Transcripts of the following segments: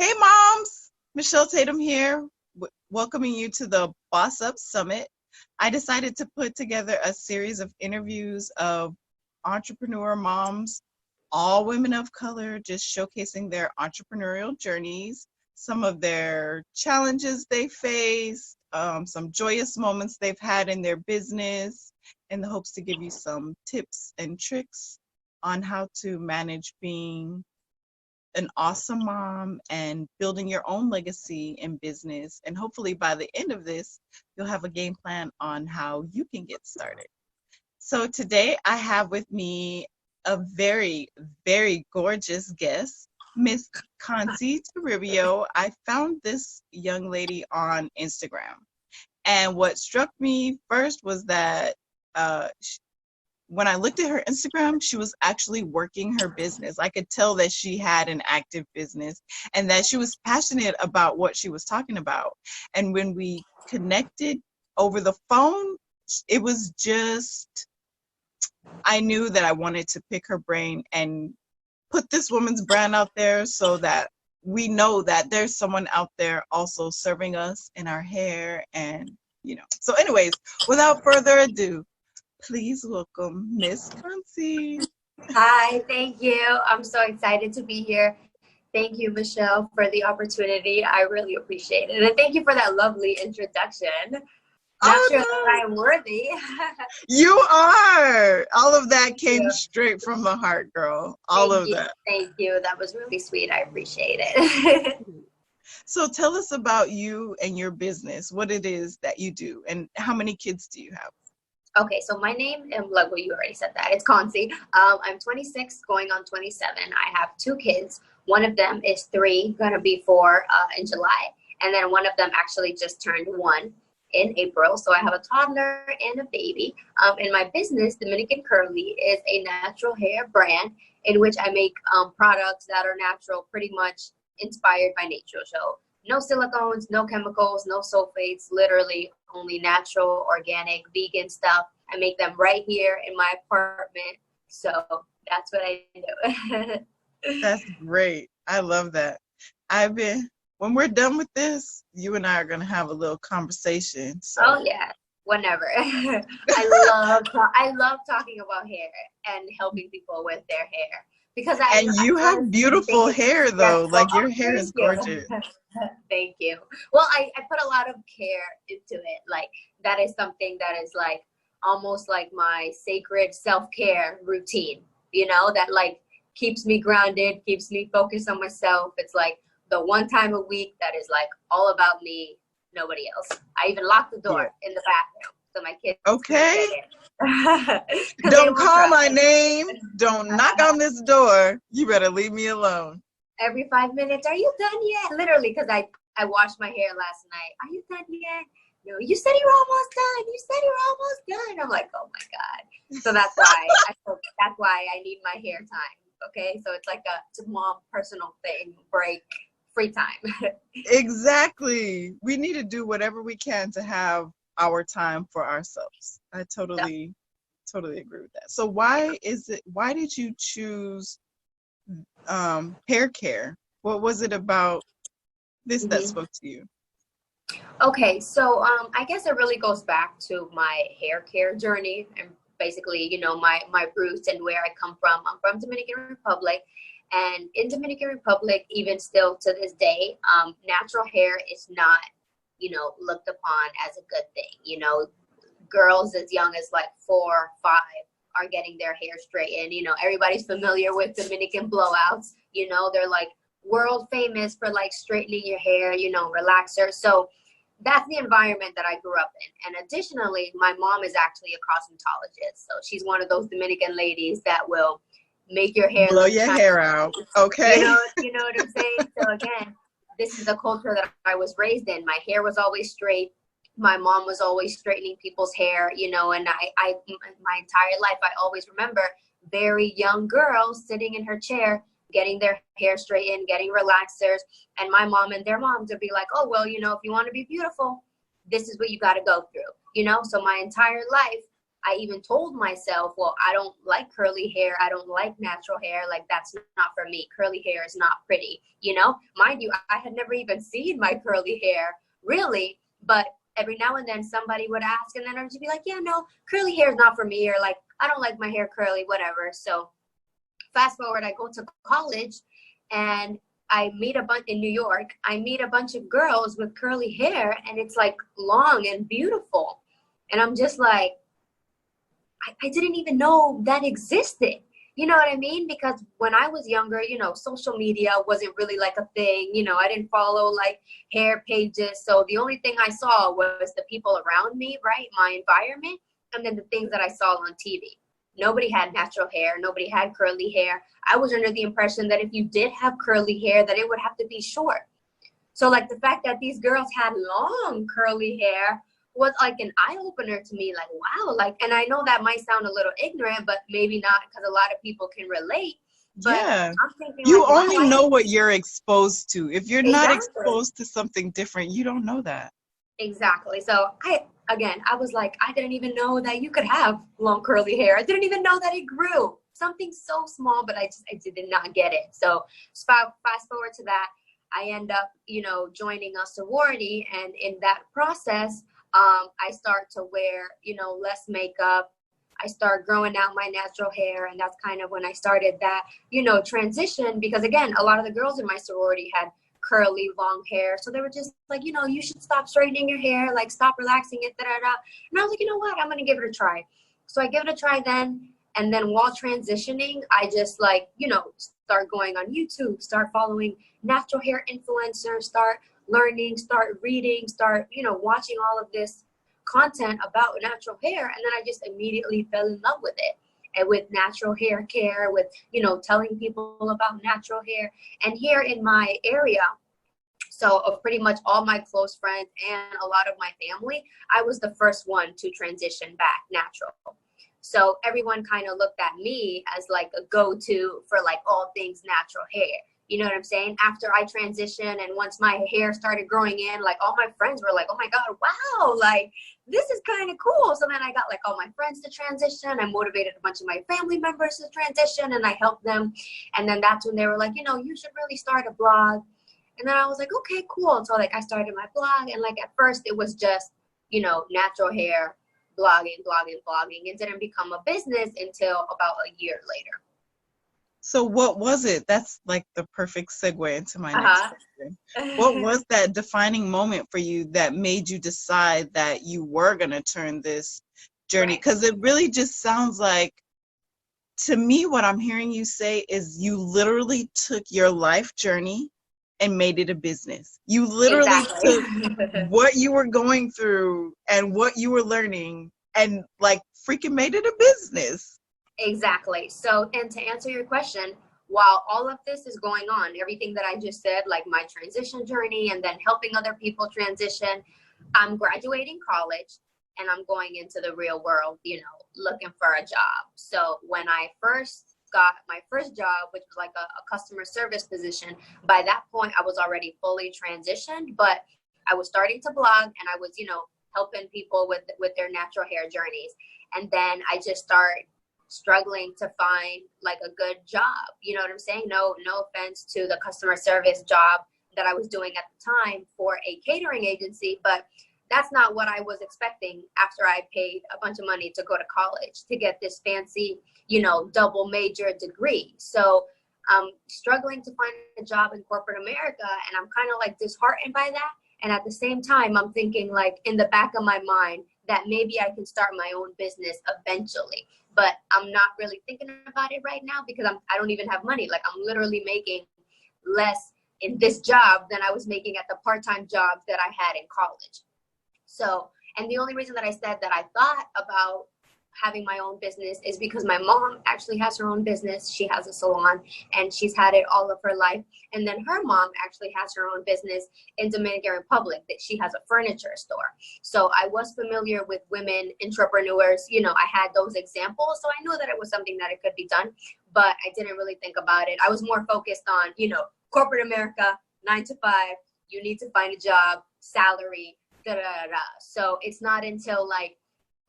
Hey moms, Michelle Tatum here, welcoming you to the BosssUp Summit. I decided to put together a series of interviews of entrepreneur moms, all women of color, just showcasing their entrepreneurial journeys, some of their challenges they faced, some joyous moments they've had in their business, in the hopes to give you some tips and tricks on how to manage being an awesome mom and building your own legacy in business. And hopefully by the end of this, you'll have a game plan on how you can get started. So today I have with me a very, very gorgeous guest, Miss Consy Toribio. I found this young lady on Instagram. And what struck me first was that when I looked at her Instagram, she was actually working her business. I could tell that she had an active business and that she was passionate about what she was talking about. And when we connected over the phone, it was just, I knew that I wanted to pick her brain and put this woman's brand out there so that we know that there's someone out there also serving us in our hair and, So anyways, without further ado, please welcome Miss Consy. Hi, thank you. I'm so excited to be here. Thank you, Michelle, for the opportunity. I really appreciate it. And thank you for that lovely introduction. Not sure that I'm worthy. You are. All of that came straight from the heart, girl. All of that. Thank you. That was really sweet. I appreciate it. So tell us about you and your business, what it is that you do, and how many kids do you have? Okay, so my name, well, you already said that. It's Consy. I'm 26, going on 27. I have 2 kids. One of them is 3, gonna be 4 in July, and then one of them actually just turned 1 in April. So I have a toddler and a baby. And my business, Dominican Curly, is a natural hair brand in which I make products that are natural, pretty much inspired by nature. So no silicones, no chemicals, no sulfates, literally only natural, organic, vegan stuff. I make them right here in my apartment. So that's what I do. That's great. I love that. When we're done with this, you and I are going to have a little conversation. So. Oh, yeah. Whenever. I love talking about hair and helping people with their hair. Because you have beautiful hair, though. Like, your hair is gorgeous. Thank you. Well, I put a lot of care into it. Like, that is something that is like almost like my sacred self-care routine, that like keeps me grounded, keeps me focused on myself. It's like the one time a week that is like all about me, nobody else. I even lock the door in the bathroom so my kids don't call my name. Don't knock on this door. You better leave me alone. Every 5 minutes, are you done yet? Literally, because I washed my hair last night. Are you done yet? No, you said you were almost done. You said you were almost done. I'm like, oh my God. So that's why I need my hair time. Okay, so it's like a small personal thing, break, free time. Exactly. We need to do whatever we can to have our time for ourselves. I totally agree with that. So why did you choose hair care? What was it about this that spoke to you? Okay, so I guess it really goes back to my hair care journey and basically, my roots and where I come from. I'm from Dominican Republic, and in Dominican Republic, even still to this day, natural hair is not, looked upon as a good thing. Girls as young as like 4 or 5 are getting their hair straightened. Everybody's familiar with Dominican blowouts. They're like world famous for like straightening your hair, relaxer. So that's the environment that I grew up in. And additionally, my mom is actually a cosmetologist. So she's one of those Dominican ladies that will make your hair blow your hair out. Okay. You know what I'm saying? So again, this is the culture that I was raised in. My hair was always straight. My mom was always straightening people's hair, and my entire life, I always remember very young girls sitting in her chair, getting their hair straightened, getting relaxers, and my mom and their moms would be like, oh, well, if you want to be beautiful, this is what you got to go through, So my entire life, I even told myself, well, I don't like curly hair. I don't like natural hair. Like, that's not for me. Curly hair is not pretty, you know? Mind you, I had never even seen my curly hair, really. But every now and then somebody would ask, and then I would just be like, yeah, no, curly hair is not for me. Or like, I don't like my hair curly, whatever. So fast forward, I go to college and I meet a bunch in New York. I meet a bunch of girls with curly hair, and it's like long and beautiful. And I'm just like, I didn't even know that existed. You know what I mean? Because when I was younger, you know, social media wasn't really like a thing. You know, I didn't follow like hair pages. So the only thing I saw was the people around me, right? My environment, and then the things that I saw on TV. Nobody had natural hair. Nobody had curly hair. I was under the impression that if you did have curly hair, that it would have to be short. So like the fact that these girls had long curly hair was like an eye-opener to me, like, wow, like, and I know that might sound a little ignorant, but maybe not, because a lot of people can relate. But Yeah. I'm thinking, You like, wow, only know what you're exposed to. If you're not exactly, exposed to something different, you don't know that. exactly. So I was like, I didn't even know that you could have long curly hair. I didn't even know that it grew. Something so small, but I did not get it. So fast forward to that, I end up, you know, joining a sorority, and in that process, I start to wear, you know, less makeup. I start growing out my natural hair, and that's kind of when I started that, you know, transition. Because again, a lot of the girls in my sorority had curly, long hair, so they were just like, you know, you should stop straightening your hair, like stop relaxing it, da da da. And I was like, you know what, I'm gonna give it a try. So I give it a try then, and then while transitioning, I just like, you know, start going on YouTube, start following natural hair influencers, start learning, start reading, start, you know, watching all of this content about natural hair. And then I just immediately fell in love with it, and with natural hair care, with, you know, telling people about natural hair. And here in my area, so of pretty much all my close friends and a lot of my family, I was the first one to transition back natural. So everyone kind of looked at me as like a go-to for like all things natural hair. You know what I'm saying? After I transitioned, and once my hair started growing in, like all my friends were like, oh my God, wow, like this is kind of cool. So then I got like all my friends to transition. I motivated a bunch of my family members to transition, and I helped them. And then that's when they were like, you know, you should really start a blog. And then I was like, okay, cool. So like I started my blog, and like at first it was just, you know, natural hair, blogging. It didn't become a business until about a year later. So what was it? That's like the perfect segue into my next Uh-huh. question. What was that defining moment for you that made you decide that you were going to turn this journey? Right. Because it really just sounds like, to me, what I'm hearing you say is you literally took your life journey and made it a business. You literally Exactly. took what you were going through and what you were learning and like freaking made it a business. Exactly. So, and to answer your question, while all of this is going on, everything that I just said, like my transition journey and then helping other people transition, I'm graduating college and I'm going into the real world, you know, looking for a job. So when I first got my first job, which was like a customer service position, by that point I was already fully transitioned, but I was starting to blog, and I was, you know, helping people with their natural hair journeys. And then I just started struggling to find like a good job. You know what I'm saying? No offense to the customer service job that I was doing at the time for a catering agency, but that's not what I was expecting after I paid a bunch of money to go to college to get this fancy, you know, double major degree. So I'm struggling to find a job in corporate America, and I'm kind of like disheartened by that. And at the same time, I'm thinking like in the back of my mind that maybe I can start my own business eventually. But I'm not really thinking about it right now because I don't even have money. Like I'm literally making less in this job than I was making at the part-time jobs that I had in college. So, and the only reason that I said that I thought about having my own business is because my mom actually has her own business. She has a salon, and she's had it all of her life. And then her mom actually has her own business in Dominican Republic, that she has a furniture store. So I was familiar with women entrepreneurs. You know, I had those examples. So I knew that it was something that it could be done, but I didn't really think about it. I was more focused on, you know, corporate America, 9 to 5, you need to find a job, salary, da da da da. So it's not until like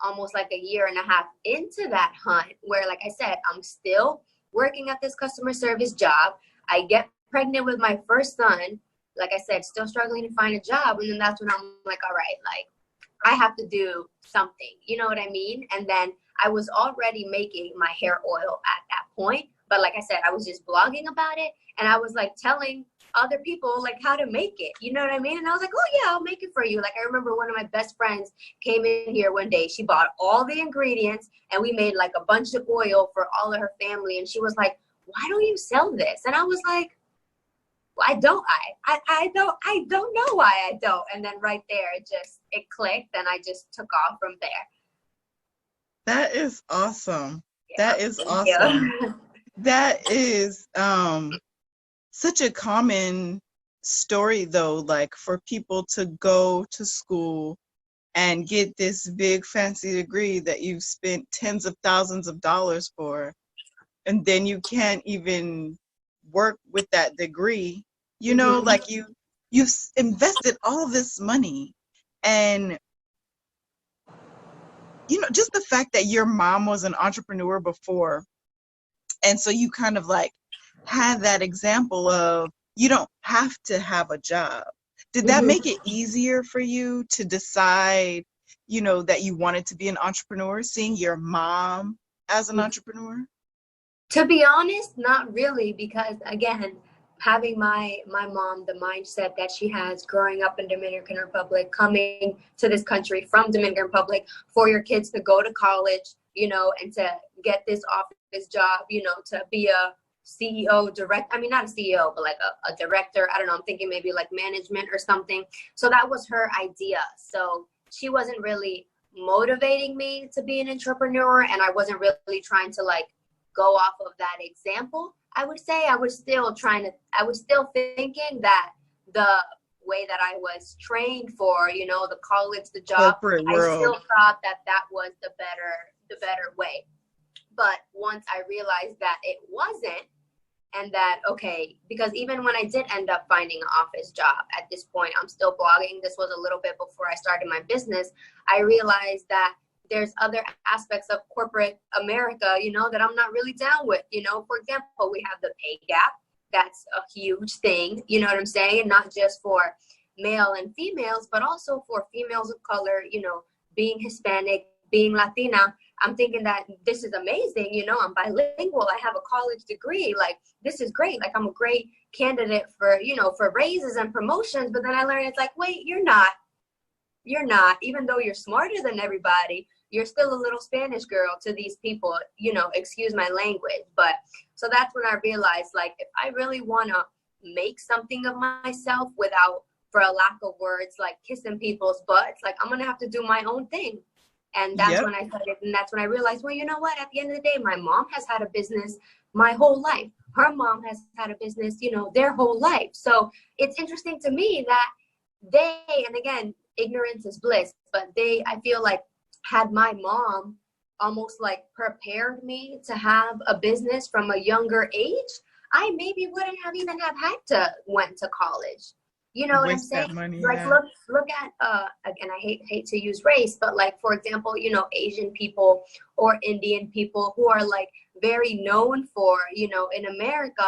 almost like a year and a half into that hunt, where, like I said, I'm still working at this customer service job. I get pregnant with my first son. Like I said, still struggling to find a job. And then that's when I'm like, all right, like, I have to do something. You know what I mean? And then I was already making my hair oil at that point. But like I said, I was just blogging about it. And I was like telling other people like how to make it. You know what I mean? And I was like, oh yeah, I'll make it for you. Like I remember one of my best friends came in here one day. She bought all the ingredients and we made like a bunch of oil for all of her family. And she was like, why don't you sell this? And I was like, why don't I don't know why I don't. And then right there, it clicked and I just took off from there. That is awesome. Yeah, that is awesome. That is such a common story though, like for people to go to school and get this big fancy degree that you've spent tens of thousands of dollars for, and then you can't even work with that degree, you know, like you've invested all this money. And you know, just the fact that your mom was an entrepreneur before, and so you kind of like had that example of you don't have to have a job. Did that make it easier for you to decide, you know, that you wanted to be an entrepreneur, seeing your mom as an entrepreneur? To be honest, not really, because again, having my mom, the mindset that she has growing up in Dominican Republic, coming to this country from Dominican Republic for your kids to go to college, you know, and to get this office job, you know, to be a CEO, I mean, not a CEO, but like a director. I don't know. I'm thinking maybe like management or something. So that was her idea. So she wasn't really motivating me to be an entrepreneur. And I wasn't really trying to like go off of that example. I would say I was still thinking that the way that I was trained for, you know, the college, the job, I still thought that was the better way. But once I realized that it wasn't, and that, okay, because even when I did end up finding an office job at this point, I'm still blogging. This was a little bit before I started my business. I realized that there's other aspects of corporate America, you know, that I'm not really down with. You know, for example, we have the pay gap. That's a huge thing. You know what I'm saying? Not just for male and females, but also for females of color, you know, being Hispanic, being Latina. I'm thinking that this is amazing. You know, I'm bilingual. I have a college degree. Like, this is great. Like, I'm a great candidate for, you know, for raises and promotions. But then I learned it's like, wait, you're not. Even though you're smarter than everybody, you're still a little Spanish girl to these people, you know, excuse my language. But so that's when I realized, like, if I really want to make something of myself without, for a lack of words, like kissing people's butts, like, I'm going to have to do my own thing. And that's when I started, and that's when I realized, well, you know what, at the end of the day, my mom has had a business my whole life. Her mom has had a business, you know, their whole life. So it's interesting to me that they, and again, ignorance is bliss, but they, I feel like, had my mom almost like prepared me to have a business from a younger age, I maybe wouldn't have even have had to went to college. You know what I'm saying? Money, like, look at, again, I hate to use race, but like, for example, you know, Asian people or Indian people who are like very known for, you know, in America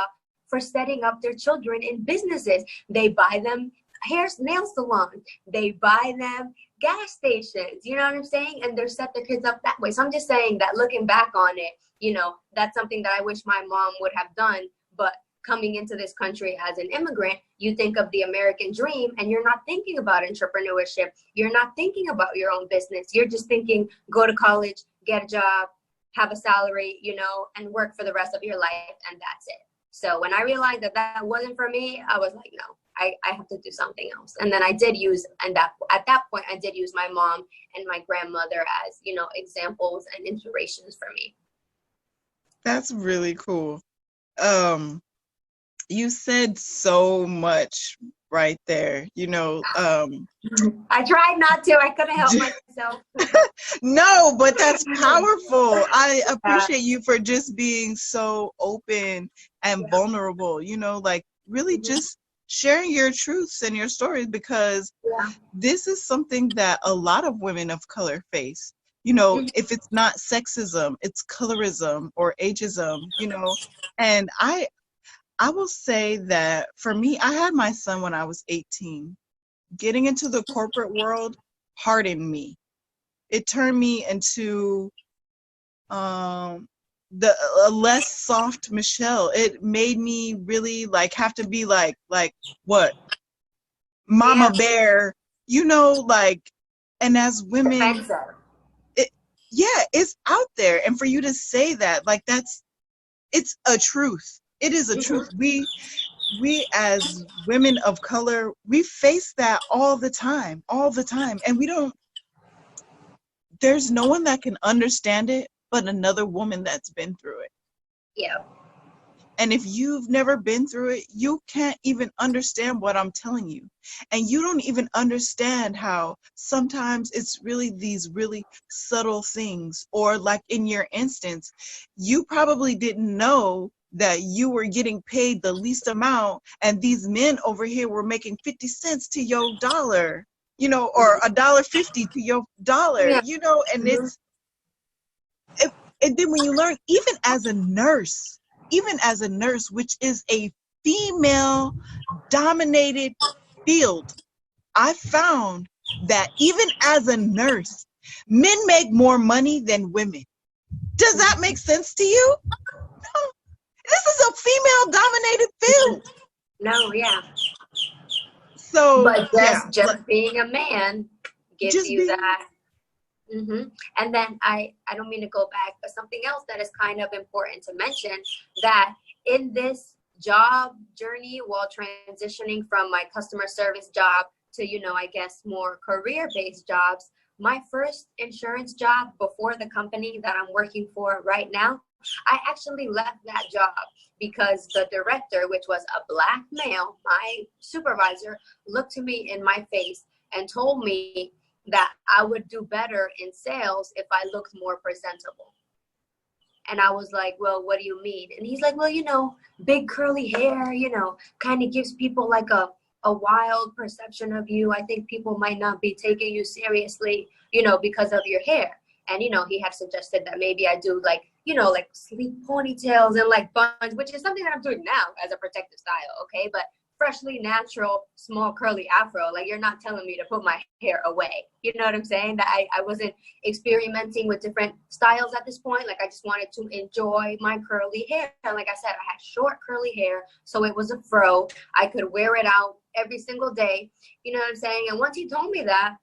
for setting up their children in businesses. They buy them nail salons, they buy them gas stations, you know what I'm saying? And they're set their kids up that way. So I'm just saying that looking back on it, you know, that's something that I wish my mom would have done. But coming into this country as an immigrant, you think of the American dream and you're not thinking about entrepreneurship. You're not thinking about your own business. You're just thinking, go to college, get a job, have a salary, you know, and work for the rest of your life. And that's it. So when I realized that that wasn't for me, I was like, no, I have to do something else. And then I did use, and at that point, I did use my mom and my grandmother as, you know, examples and inspirations for me. That's really cool. You said so much right there, you know. I tried not to. I couldn't help myself. No, but that's powerful. I appreciate you for just being so open and vulnerable, you know, like really just sharing your truths and your stories, because this is something that a lot of women of color face. You know, if it's not sexism, it's colorism or ageism, you know. And I will say that for me, I had my son when I was 18. Getting into the corporate world hardened me. It turned me into the a less soft Michelle. It made me really like have to be like what? Mama Yeah, bear, you know, like, and as women, defensive. it, yeah, it's out there. And for you to say that, like, it's a truth. It is a truth. Hmm. We as women of color, we face that all the time. And we don't, there's no one that can understand it but another woman that's been through it. Yeah. And if you've never been through it, you can't even understand what I'm telling you. And you don't even understand how sometimes it's really these really subtle things. Or, like in your instance, you probably didn't know that you were getting paid the least amount, and these men over here were making 50 cents to your dollar, you know, or $1.50 to your dollar, Yeah. you know, and Hmm. and then when you learn, even as a nurse, which is a female dominated field, I found that even as a nurse, men make more money than women. Does that make sense to you? No. This is a female dominated field. No, yeah. So But yeah, just being a man gives just you being, that. Hmm. And then I don't mean to go back, but something else that is kind of important to mention, that in this job journey while transitioning from my customer service job to, I guess more career-based jobs, my first insurance job before the company that I'm working for right now, I actually left that job because the director, which was a black male, my supervisor, looked to me in my face and told me that I would do better in sales if I looked more presentable. And I was like, well, what do you mean? And he's like, well, big curly hair, kind of gives people like a wild perception of you. I think people might not be taking you seriously, because of your hair. And, he had suggested that maybe I do like, like sleek ponytails and like buns, which is something that I'm doing now as a protective style. Okay. But freshly natural, small curly afro, like you're not telling me to put my hair away. You know what I'm saying? That I wasn't experimenting with different styles at this point. Like I just wanted to enjoy my curly hair. Like I said, I had short curly hair, so it was a fro. I could wear it out every single day. You know what I'm saying? And once he told me that,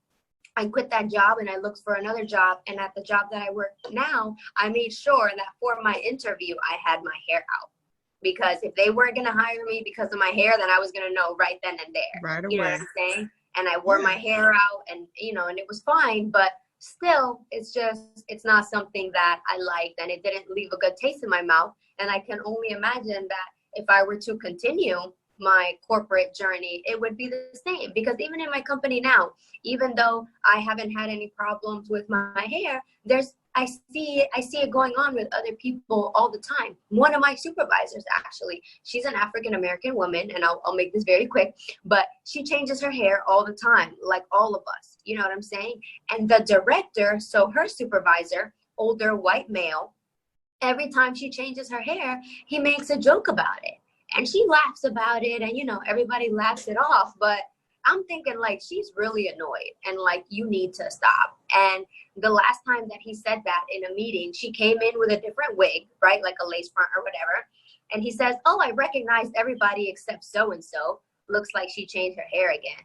I quit that job and I looked for another job. And at the job that I work now, I made sure that for my interview, I had my hair out. Because if they weren't going to hire me because of my hair, then I was going to know right then and there. right You know what away. I'm saying? And I wore Yeah. my hair out and, and it was fine. But still, it's not something that I liked. And it didn't leave a good taste in my mouth. And I can only imagine that if I were to continue my corporate journey, it would be the same. Because even in my company now, even though I haven't had any problems with my hair, I see it going on with other people all the time. One of my supervisors, actually, she's an African American woman, and I'll make this very quick, but she changes her hair all the time, like all of us. You know what I'm saying? And the director, so her supervisor, older white male, every time she changes her hair, he makes a joke about it. And she laughs about it, and everybody laughs it off, but I'm thinking like she's really annoyed and like you need to stop. And the last time that he said that in a meeting, she came in with a different wig, right? Like a lace front or whatever. And he says, oh, I recognized everybody except so-and-so. Looks like she changed her hair again.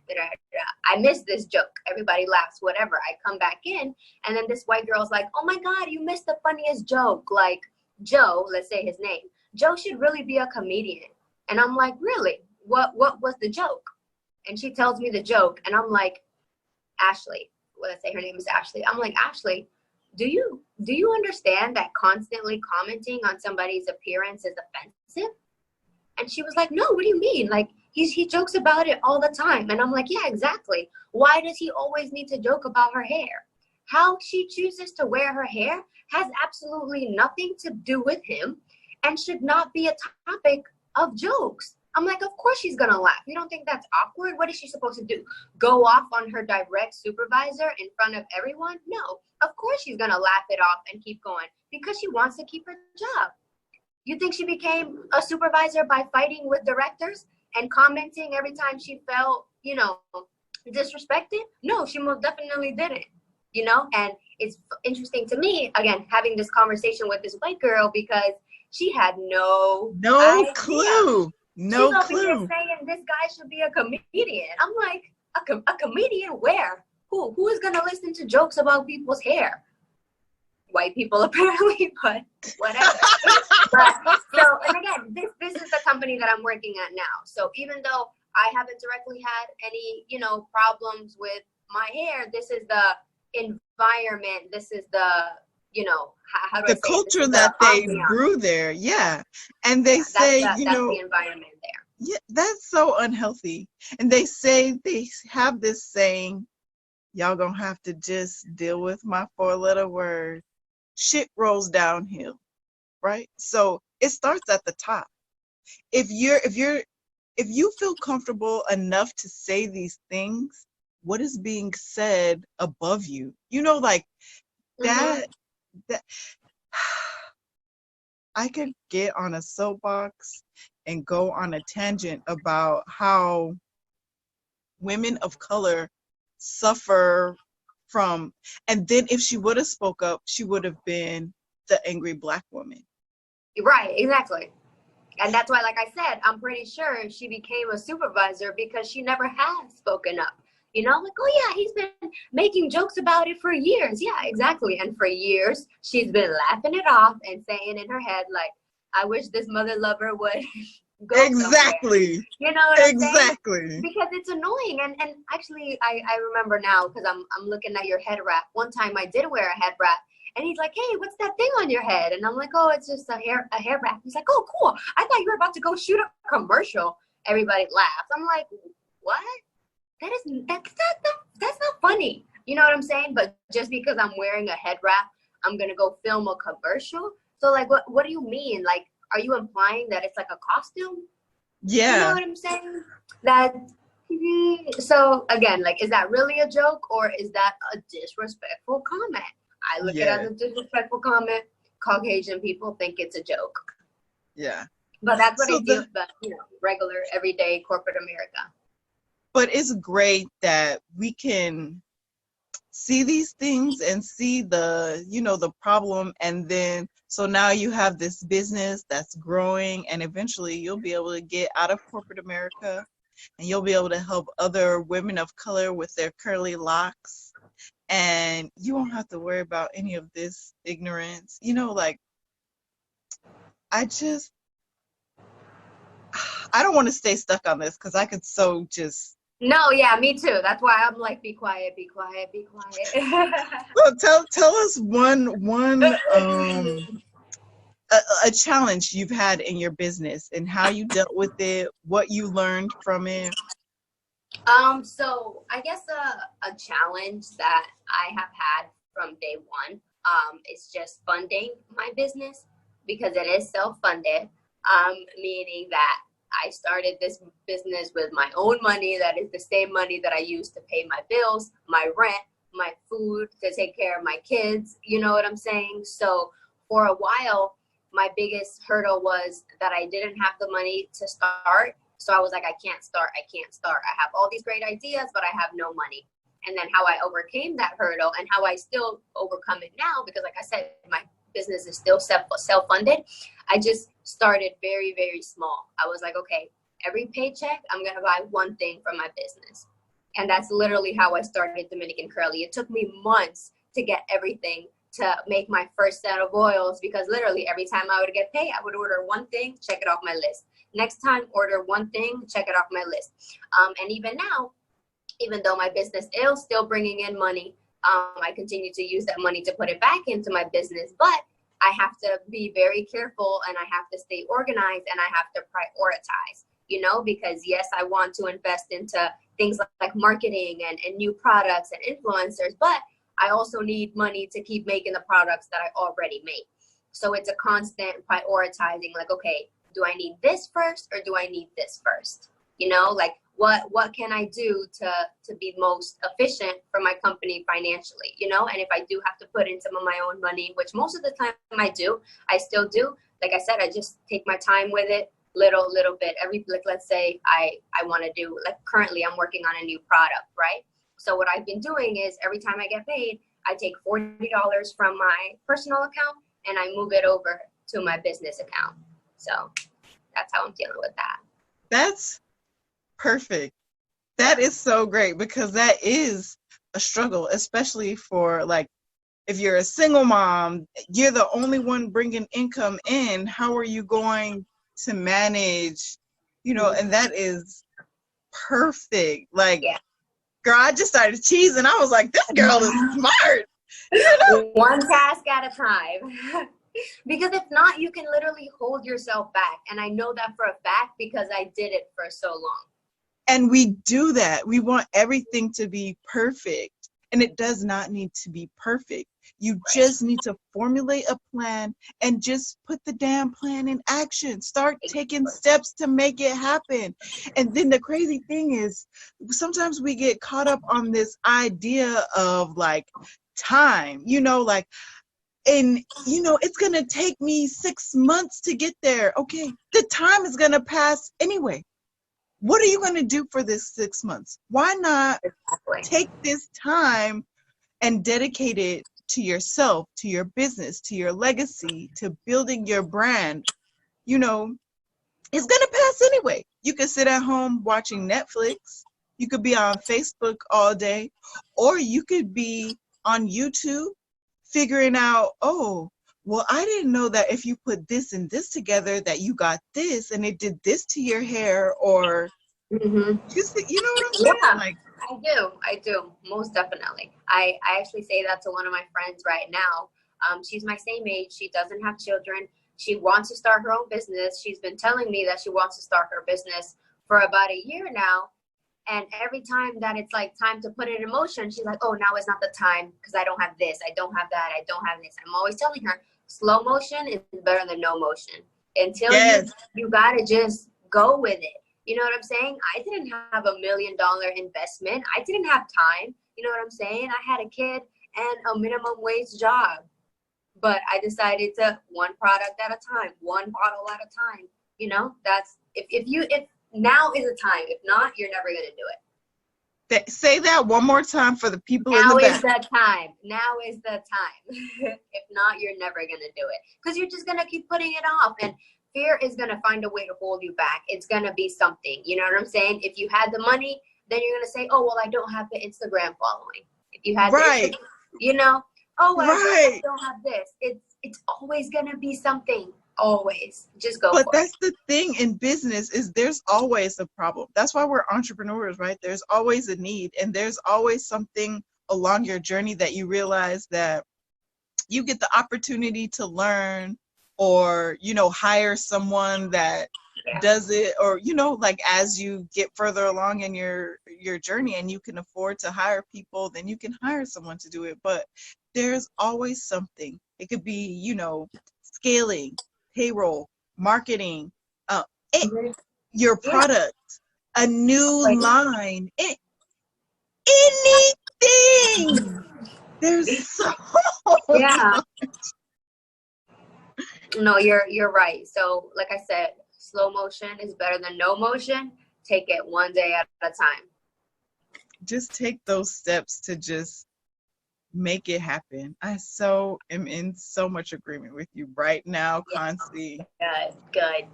I missed this joke. Everybody laughs, whatever. I come back in and then this white girl's like, oh my God, you missed the funniest joke. Like Joe, let's say his name. Joe should really be a comedian. And I'm like, really? What was the joke? And she tells me the joke, and I'm like, Ashley, let's say her name is Ashley. I'm like, Ashley, do you understand that constantly commenting on somebody's appearance is offensive? And she was like, no, what do you mean? Like, he jokes about it all the time. And I'm like, yeah, exactly. Why does he always need to joke about her hair? How she chooses to wear her hair has absolutely nothing to do with him and should not be a topic of jokes. I'm like, of course she's gonna laugh. You don't think that's awkward? What is she supposed to do? Go off on her direct supervisor in front of everyone? No, of course she's gonna laugh it off and keep going because she wants to keep her job. You think she became a supervisor by fighting with directors and commenting every time she felt, disrespected? No, she most definitely didn't, and it's interesting to me, again, having this conversation with this white girl because she had no idea. Clue. No She's clue. Over here saying this guy should be a comedian. I'm like, a comedian where? Who is gonna listen to jokes about people's hair? White people apparently, but whatever. And again, this is the company that I'm working at now. So even though I haven't directly had any, problems with my hair, this is the environment. This is the, how do I say culture it? that they grew there. Yeah. And they say, that's the environment there. Yeah, that's so unhealthy. And they have this saying, y'all gonna have to just deal with my 4-letter word. Shit rolls downhill, right? So it starts at the top. If you feel comfortable enough to say these things, what is being said above you? Like that I could get on a soapbox and go on a tangent about how women of color suffer from, and then if she would have spoke up, she would have been the angry Black woman. Right, exactly. And that's why, like I said, I'm pretty sure she became a supervisor because she never has spoken up. Like, oh yeah, he's been making jokes about it for years. Yeah, exactly. And for years, she's been laughing it off and saying in her head, like, I wish this mother lover would go exactly somewhere. You know what I'm saying? Exactly. Because it's annoying. And actually, I remember now because I'm looking at your head wrap. One time I did wear a head wrap. And he's like, hey, what's that thing on your head? And I'm like, oh, it's just a hair wrap. He's like, oh, cool. I thought you were about to go shoot a commercial. Everybody laughs. I'm like, what? That's not funny. You know what I'm saying? But just because I'm wearing a head wrap, I'm going to go film a commercial? So, like, what do you mean? Like, are you implying that it's like a costume? Yeah. You know what I'm saying? So, again, like, is that really a joke or is that a disrespectful comment? I look at it as a disrespectful comment. Caucasian people think it's a joke. Yeah. But that's what I do with regular, everyday corporate America. But it's great that we can see these things and see the problem, and then so now you have this business that's growing, and eventually you'll be able to get out of corporate America and you'll be able to help other women of color with their curly locks, and you won't have to worry about any of this ignorance. Like, I don't want to stay stuck on this because I could No, yeah, me too. That's why I'm like, be quiet, be quiet, be quiet. Well, tell us one a challenge you've had in your business and how you dealt with it, what you learned from it. So I guess a challenge that I have had from day one is just funding my business because it is self-funded, meaning that I started this business with my own money. That is the same money that I use to pay my bills, my rent, my food, to take care of my kids. You know what I'm saying? So for a while, my biggest hurdle was that I didn't have the money to start. So I was like, I can't start. I have all these great ideas, but I have no money. And then how I overcame that hurdle and how I still overcome it now, because like I said, my business is still self-funded. I just started very, very small. I was like, okay, every paycheck, I'm going to buy one thing from my business. And that's literally how I started Dominican Curly. It took me months to get everything to make my first set of oils, because literally every time I would get paid, I would order one thing, check it off my list. Next time, order one thing, check it off my list. And even now, even though my business is still bringing in money, I continue to use that money to put it back into my business. But I have to be very careful, and I have to stay organized, and I have to prioritize, because yes, I want to invest into things like marketing and new products and influencers, but I also need money to keep making the products that I already make. So it's a constant prioritizing, like, okay, do I need this first or do I need this first? You know, like what can I do to be most efficient for my company financially, you know? And if I do have to put in some of my own money, which most of the time I still do. Like I said, I just take my time with it, little bit. Like, let's say I want to do, like, currently I'm working on a new product, right? So what I've been doing is every time I get paid, I take $40 from my personal account and I move it over to my business account. So that's how I'm dealing with that. That's perfect. That is so great, because that is a struggle, especially for, like, if you're a single mom, you're the only one bringing income in. How are you going to manage, you know? And that is perfect. Like, Yeah. girl, I just started cheesing. I was like, this girl is smart. You know? One task at a time. Because if not, you can literally hold yourself back. And I know that for a fact because I did it for so long. And we do that. We want everything to be perfect. And it does not need to be perfect. You just need to formulate a plan and just put the damn plan in action. Start taking steps to make it happen. And then the crazy thing is, sometimes we get caught up on this idea of, like, time, you know, like, and, you know, it's going to take me 6 months to get there. Okay, the time is going to pass anyway. What are you going to do for this 6 months? Why not take this time and dedicate it to yourself, to your business, to your legacy, to building your brand? You know, it's going to pass anyway. You could sit at home watching Netflix. You could be on Facebook all day, or you could be on YouTube figuring out, oh, well, I didn't know that if you put this and this together that you got this and it did this to your hair, or you know what I'm saying? Yeah, like, I do, most definitely. I actually say that to one of my friends right now. She's my same age. She doesn't have children. She wants to start her own business. She's been telling me that she wants to start her business for about a year now. And every time that it's like time to put it in motion, she's like, oh, now is not the time because I don't have this, I don't have that, I don't have this. I'm always telling her, slow motion is better than no motion. Until you gotta just go with it. You know what I'm saying? I didn't have $1 million investment. I didn't have time. You know what I'm saying? I had a kid and a minimum wage job. But I decided to one product at a time, one bottle at a time. You know, that's if now is the time. If not, you're never gonna do it. Say that one more time for the people in Now the back. is the time. Now is the time. If not, you're never gonna do it because you're just gonna keep putting it off, and fear is gonna find a way to hold you back. It's gonna be something. You know what I'm saying? If you had the money, then you're gonna say, "Oh well, I don't have the Instagram following." If you had, right, you know, oh well, right. I don't have this. It's always gonna be something. Always, just go. But for that's it. the thing in business, is there's always a problem. That's why we're entrepreneurs, right? There's always a need, and there's always something along your journey that you realize that you get the opportunity to learn, or, you know, hire someone that does it, or, you know, like, as you get further along in your journey and you can afford to hire people, then you can hire someone to do it. But there's always something. It could be, you know, scaling, payroll, marketing, your product, a new line, anything. There's so much. No, you're right. So, like I said, slow motion is better than no motion. Take it one day at a time. Just take those steps to just make it happen. I so am in so much agreement with you right now, Consy. Good.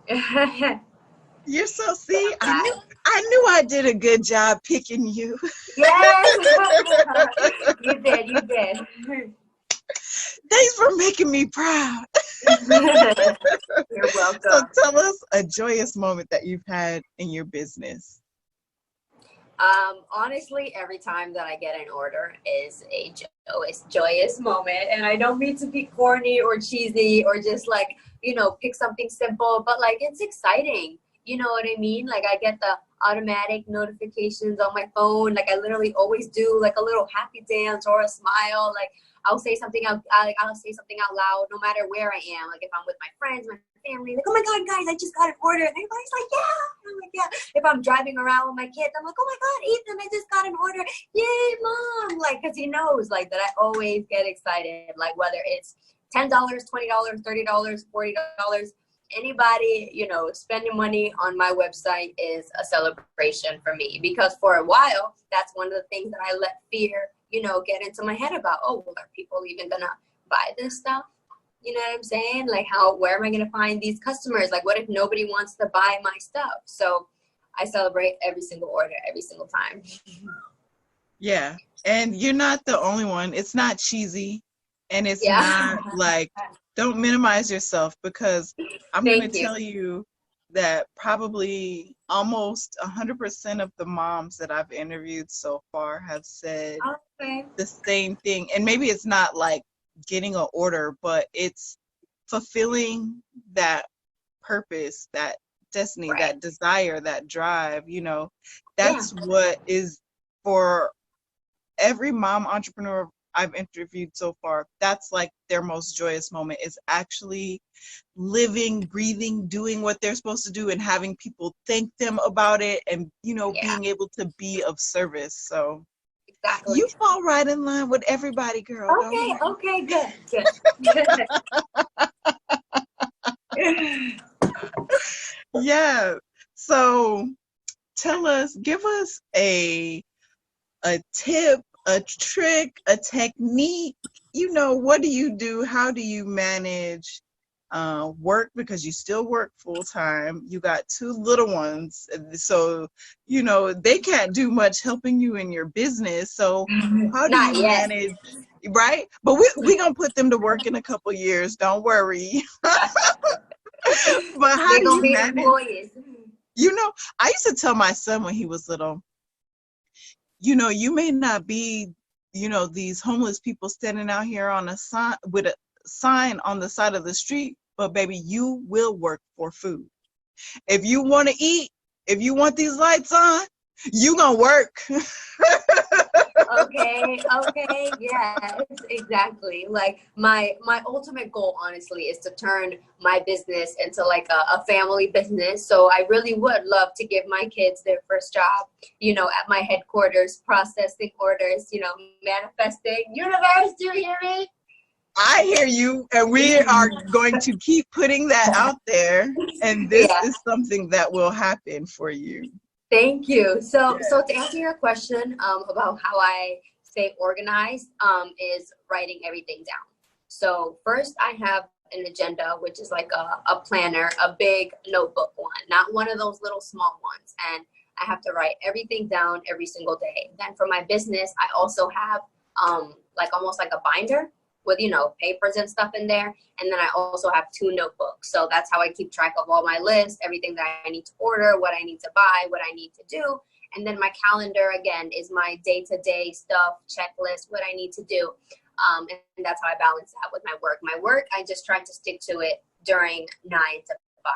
You're so, see, I knew I did a good job picking you. Yes, you did. Thanks for making me proud. You're welcome. So tell us a joyous moment that you've had in your business. Honestly, every time that I get an order is a joyous moment. And I don't mean to be corny or cheesy or just like, you know, pick something simple, but like, it's exciting. You know what I mean? Like, I get the automatic notifications on my phone. Like, I literally always do like a little happy dance or a smile. Like, I'll say something out loud no matter where I am. Like, if I'm with my friends, my family, like, oh my God, guys, I just got an order. And everybody's like, yeah. I'm like, yeah. If I'm driving around with my kids, I'm like, oh my God, Ethan, I just got an order. Yay, Mom. Like, because he knows, like, that I always get excited, like, whether it's $10, $20, $30, $40, anybody, you know, spending money on my website is a celebration for me, because for a while, that's one of the things that I let fear, you know, get into my head about, oh, well, are people even gonna buy this stuff? You know what I'm saying? Like, where am I gonna find these customers? Like, what if nobody wants to buy my stuff? So I celebrate every single order, every single time. Yeah. And you're not the only one. It's not cheesy. And it's Yeah. not like, don't minimize yourself, because I'm going to tell you that probably almost 100% of the moms that I've interviewed so far have said the same thing. And maybe it's not like getting an order, but it's fulfilling that purpose, that destiny, that desire, that drive, you know. That's what is, for every mom entrepreneur I've interviewed so far, that's like their most joyous moment, is actually living, breathing, doing what they're supposed to do, and having people thank them about it, and, you know, being able to be of service. So you fall right in line with everybody, girl. Okay, good. Yeah. So tell us, give us a tip, a trick, a technique. You know, what do you do? How do you manage work? Because you still work full time. You got 2 little ones. So, you know, they can't do much helping you in your business. So how do you manage? Right? But we're going to put them to work in a couple years. Don't worry. But how do you manage? You know, I used to tell my son when he was little, you know, you may not be, you know, these homeless people standing out here on a sign with a sign on the side of the street, but baby, you will work for food. If you want to eat, if you want these lights on, you gonna work. Okay, yes, exactly. Like my ultimate goal, honestly, is to turn my business into like a family business. So I really would love to give my kids their first job, you know, at my headquarters, processing orders, you know, manifesting. Universe, do you hear me? I hear you, and we are going to keep putting that out there, and this is something that will happen for you. Thank you. So to answer your question about how I stay organized, is writing everything down. So first I have an agenda, which is like a planner, a big notebook one, not one of those little small ones. And I have to write everything down every single day. Then for my business, I also have like almost like a binder with, you know, papers and stuff in there. And then I also have 2 notebooks. So that's how I keep track of all my lists, everything that I need to order, what I need to buy, what I need to do. And then my calendar, again, is my day-to-day stuff, checklist, what I need to do. And that's how I balance that with my work. My work, I just try to stick to it during 9 to 5.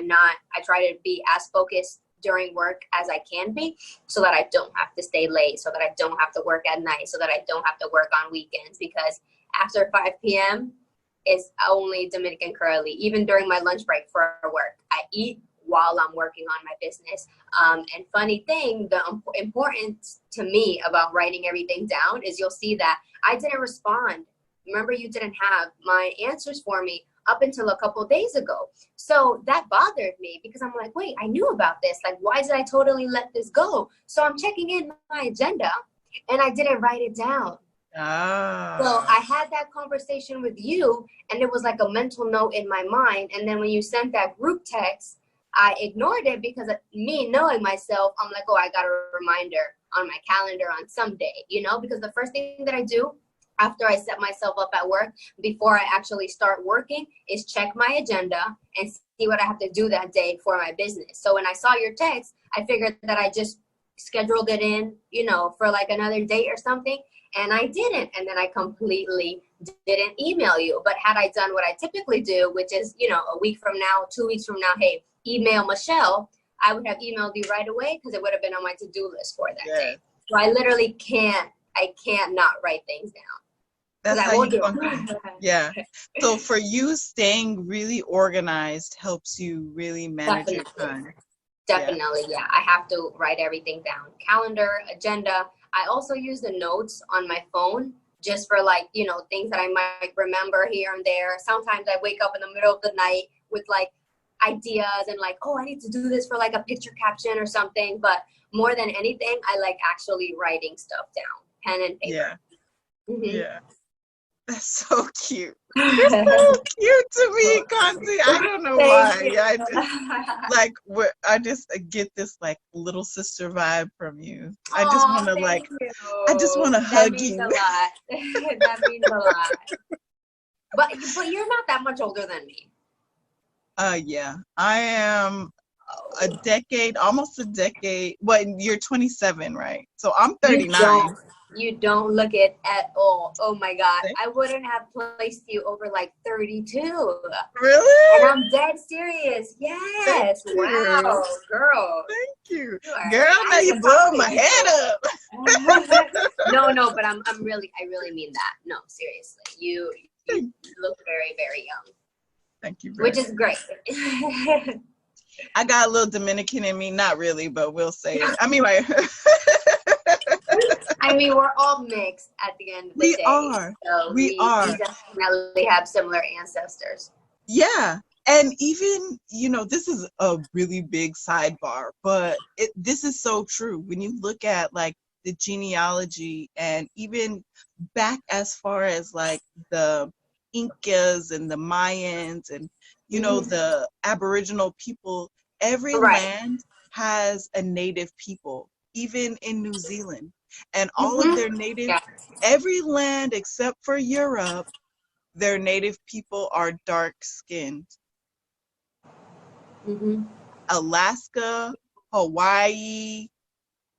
I try to be as focused during work as I can be, so that I don't have to stay late, so that I don't have to work at night, so that I don't have to work on weekends, because after 5 p.m. it's only Dominican curly. Even during my lunch break for work, I eat while I'm working on my business. And funny thing, the importance to me about writing everything down is you'll see that I didn't respond. Remember, you didn't have my answers for me up until a couple of days ago. So that bothered me, because I'm like, wait, I knew about this. Like, why did I totally let this go? So I'm checking in my agenda and I didn't write it down. So I had that conversation with you, and it was like a mental note in my mind. And then when you sent that group text, I ignored it, because me knowing myself, I'm like, oh, I got a reminder on my calendar on some day, you know, because the first thing that I do after I set myself up at work, before I actually start working, is check my agenda and see what I have to do that day for my business. So when I saw your text, I figured that I just scheduled it in, you know, for like another date or something. And I didn't. And then I completely didn't email you. But had I done what I typically do, which is, you know, a week from now, 2 weeks from now, hey, email Michelle, I would have emailed you right away, because it would have been on my to-do list for that day. So I literally can't not write things down. because That's I how you won't do function. it. Yeah. So for you, staying really organized helps you really manage your Definitely. time. Yeah. Definitely, yeah. I have to write everything down. Calendar, agenda. I also use the notes on my phone just for like, things that I might remember here and there. Sometimes I wake up in the middle of the night with like ideas and like, oh, I need to do this for like a picture caption or something. But more than anything, I like actually writing stuff down, pen and Yeah. paper. Hmm. Yeah. That's so cute. You're so cute to me, Consy. I don't know Thank why. you. I just I just get this like little sister vibe from you. Oh, thank I just want you. to That hug means a you. lot. That means a lot. But you're not that much older than me. Yeah. I am a decade, almost a decade. What, you're 27, right? So I'm You 39. don't you don't look it at all. Oh my God. Thank- I wouldn't have placed you over like 32. And Really? I'm dead serious. Thank Yes. you. Wow, girl. Thank you. You are Girl, now nice you to talk blowing to my head up. you. No, but I really mean that. No, seriously. You look very, very young, Thank you very which much. is great. I got a little Dominican in me, not really, but we'll say it. I mean, like, I mean, we're all mixed at the end of the we day. are. So We we are. definitely have similar ancestors. Yeah. And even, this is a really big sidebar, but this is so true. When you look at like the genealogy and even back as far as like the Incas and the Mayans and, Hmm. the Aboriginal people, every Right. land has a native people, even in New Zealand. And all of Hmm. their native, Yeah. every land except for Europe, their native people are dark skinned. Hmm. Alaska, Hawaii,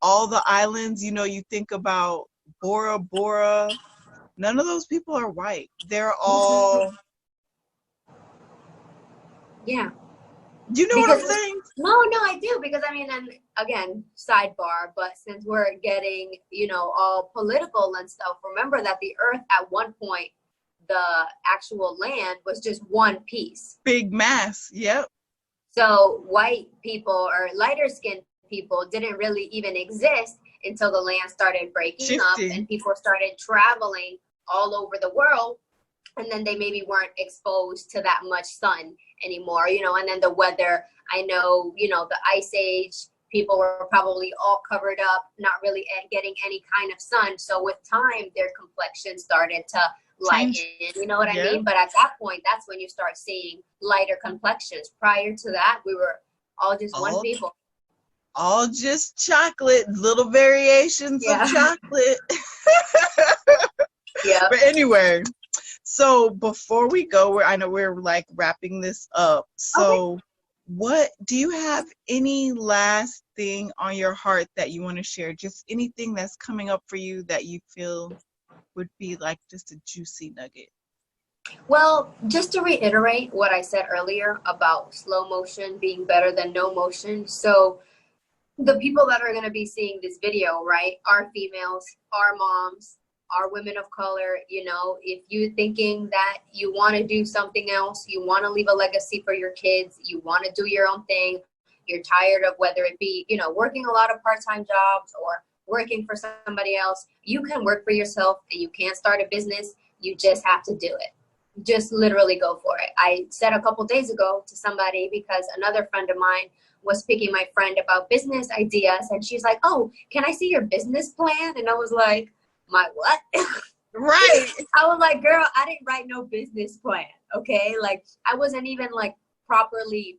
all the islands, you think about Bora Bora, none of those people are white. They're all, Yeah. you know what I'm Because saying? no, I do because I mean, and again, sidebar, but since we're getting, all political and stuff, remember that the Earth at one point, the actual land was just one piece. Big mass. Yep. So white people or lighter skinned people didn't really even exist until the land started breaking up and Shifting. people started traveling all over the world. And then they maybe weren't exposed to that much sun anymore, and then the weather, I know, the ice age, people were probably all covered up, not really getting any kind of sun. So with time, their complexion started to lighten, Change. you know what I Yep. mean? But at that point, that's when you start seeing lighter complexions. Prior to that, we were all just one All, people. all just chocolate, little variations of Yeah. chocolate. Yeah. But anyway, so before we go, I know we're like wrapping this up. Okay. So what do you have any last thing on your heart that you want to share? Just anything that's coming up for you that you feel would be like just a juicy nugget. Well, just to reiterate what I said earlier about slow motion being better than no motion. So the people that are going to be seeing this video, right, are females, are moms, are women of color. If you're thinking that you want to do something else, you want to leave a legacy for your kids, you want to do your own thing, you're tired of whether it be, working a lot of part-time jobs or working for somebody else, you can work for yourself and you can start a business. You just have to do it. Just literally go for it. I said a couple days ago to somebody because another friend of mine was speaking my friend about business ideas and she's like, oh, can I see your business plan? And I was like, my what? Right. I was like, girl, I didn't write no business plan. Okay. Like I wasn't even like properly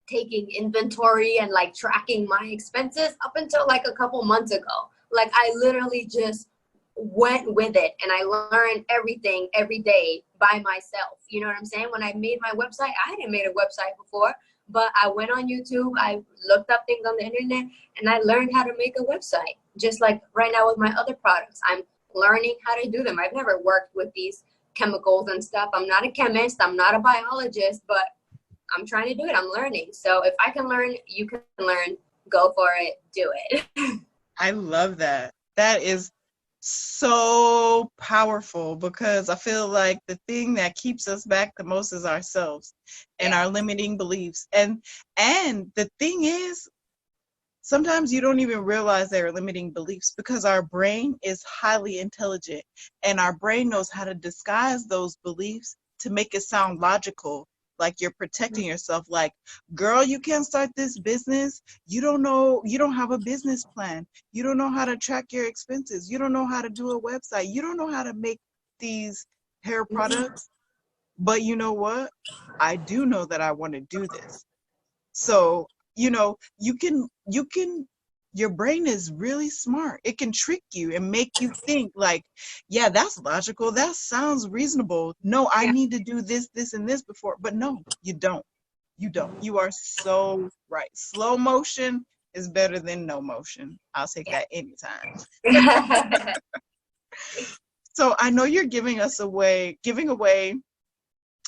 taking inventory and like tracking my expenses up until like a couple months ago. Like I literally just went with it and I learned everything every day by myself. You know what I'm saying? When I made my website, I hadn't made a website before, but I went on YouTube, I looked up things on the internet, and I learned how to make a website. Just like right now with my other products, I'm learning how to do them. I've never worked with these chemicals and stuff. I'm not a chemist, I'm not a biologist, but I'm trying to do it. I'm learning. So if I can learn, you can learn. Go for it. Do it. I love that. That is So powerful, because I feel like the thing that keeps us back the most is ourselves and Yeah. our limiting beliefs. And the thing is, sometimes you don't even realize they're limiting beliefs, because our brain is highly intelligent and our brain knows how to disguise those beliefs to make it sound logical, like you're protecting yourself. Like, girl, you can't start this business, you don't know, you don't have a business plan, you don't know how to track your expenses, you don't know how to do a website, you don't know how to make these hair Mhm. products. But you know what, I do know that I want to do this. So, your brain is really smart. It can trick you and make you think like, yeah, that's logical. That sounds reasonable. No, I Yeah. need to do this, this, and this before. But no, you don't. You don't. You are so right. Slow motion is better than no motion. I'll take that anytime. Yeah. So I know you're giving away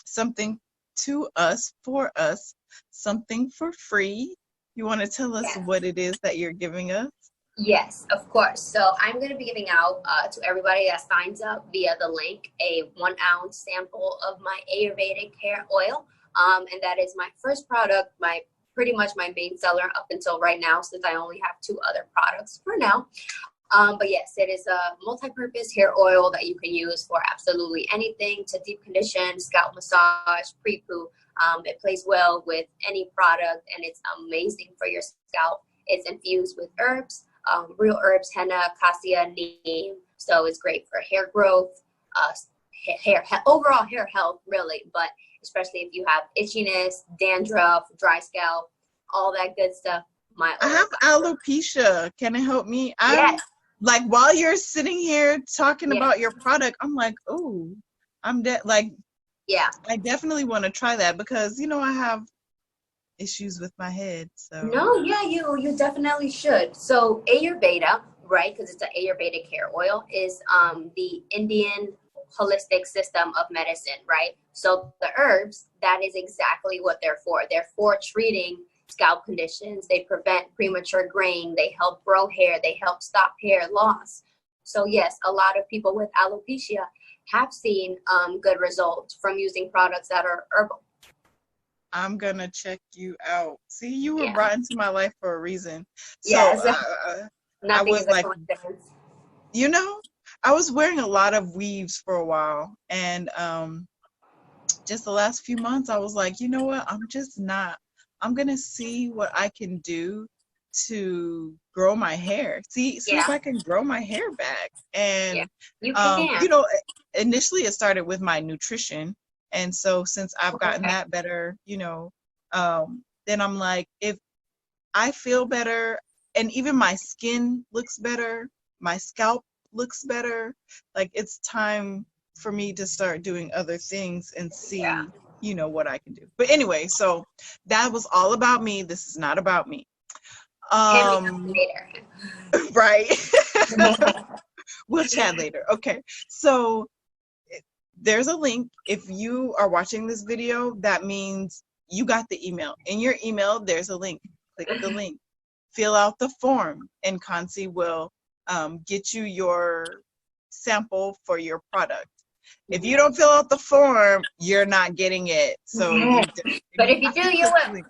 something to us, for us, something for free. You want to tell us Yes. what it is that you're giving us? Yes, of course. So I'm going to be giving out to everybody that signs up via the link a 1 ounce sample of my Ayurvedic hair oil. And that is my first product, my pretty much my main seller up until right now, since I only have 2 other products for now. But yes, it is a multi-purpose hair oil that you can use for absolutely anything, to deep condition, scalp massage, pre-poo. It plays well with any product, and it's amazing for your scalp. It's infused with herbs, real herbs, henna, cassia, neem. So it's great for hair growth, uh, overall hair health, really. But especially if you have itchiness, dandruff, dry scalp, all that good stuff, my I oil have got you. alopecia. Can it help me? I'm Yes, like, while you're sitting here talking yes, about your product, I'm like, oh, like, yeah. I definitely want to try that, because I have issues with my head. So No, yeah, you definitely should. So Ayurveda, right? Because it's an Ayurvedic hair oil, is the Indian holistic system of medicine, right? So the herbs, that is exactly what they're for. They're for treating scalp conditions. They prevent premature graying. They help grow hair. They help stop hair loss. So yes, a lot of people with alopecia have seen good results from using products that are herbal. I'm gonna check you out. See, you were Yeah. brought into my life for a reason. So Yes. I Nothing was is a like, coincidence. you know, I was wearing a lot of weaves for a while, and just the last few months, I was like, you know what? I'm just not. I'm gonna see what I can do to grow my hair. See if Yeah. I can grow my hair back. Yeah, And you can. initially it started with my nutrition, and so since I've gotten Okay. that better, then I'm like, if I feel better, and even my skin looks better, my scalp looks better. Like, it's time for me to start doing other things and Yeah. see, what I can do. But anyway, so that was all about me. This is not about me. Hit me up Um, later. right. We'll chat later. Okay. So there's a link. If you are watching this video, that means you got the email. In your email, there's a link. Click the link, fill out the form, and Consy will get you your sample for your product. If you don't fill out the form, you're not getting it. So you But if you have do, to you click the link.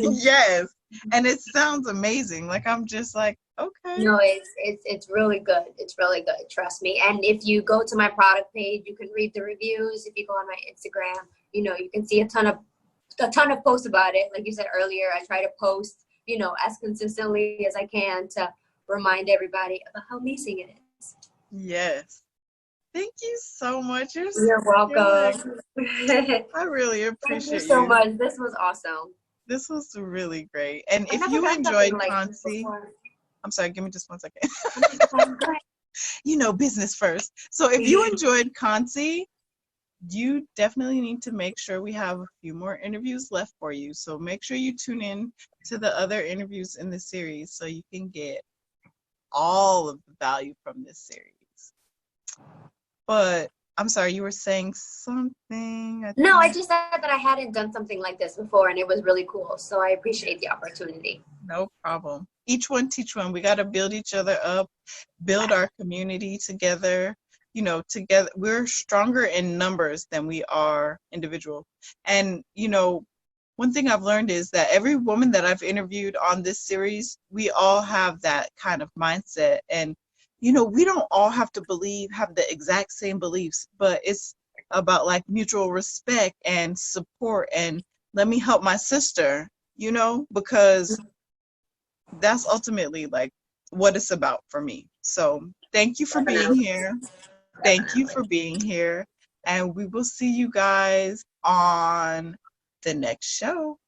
will. Yes. And it sounds amazing. Like, I'm just like, okay. No, it's really good. It's really good. Trust me. And if you go to my product page, you can read the reviews. If you go on my Instagram, you can see a ton of posts about it. Like you said earlier, I try to post, as consistently as I can to remind everybody about how amazing it is. Yes. Thank you so much. You're You're like, welcome. Thank I really you appreciate so you. much. This was awesome. This was really great. And I've if never you done something enjoyed like this Consy, before. I'm sorry, give me just 1 second. Oh my God, go Business first. So if you ahead. enjoyed Consy, you definitely need to make sure we have a few more interviews left for you. So make sure you tune in to the other interviews in the series so you can get all of the value from this series. But I'm sorry, you were saying something, I No, I think. just said that I hadn't done something like this before, and it was really cool. So I appreciate the opportunity. No problem. each one teach one. We got to build each other up, build our community together. You know, together we're stronger in numbers than we are individual. And you know, one thing I've learned is that every woman that I've interviewed on this series, we all have that kind of mindset. And you know, we don't all have to have the exact same beliefs, but it's about like mutual respect and support and let me help my sister, you know, because that's ultimately like what it's about for me. So thank you for being Definitely, here. Thank you definitely. for being here. And we will see you guys on the next show.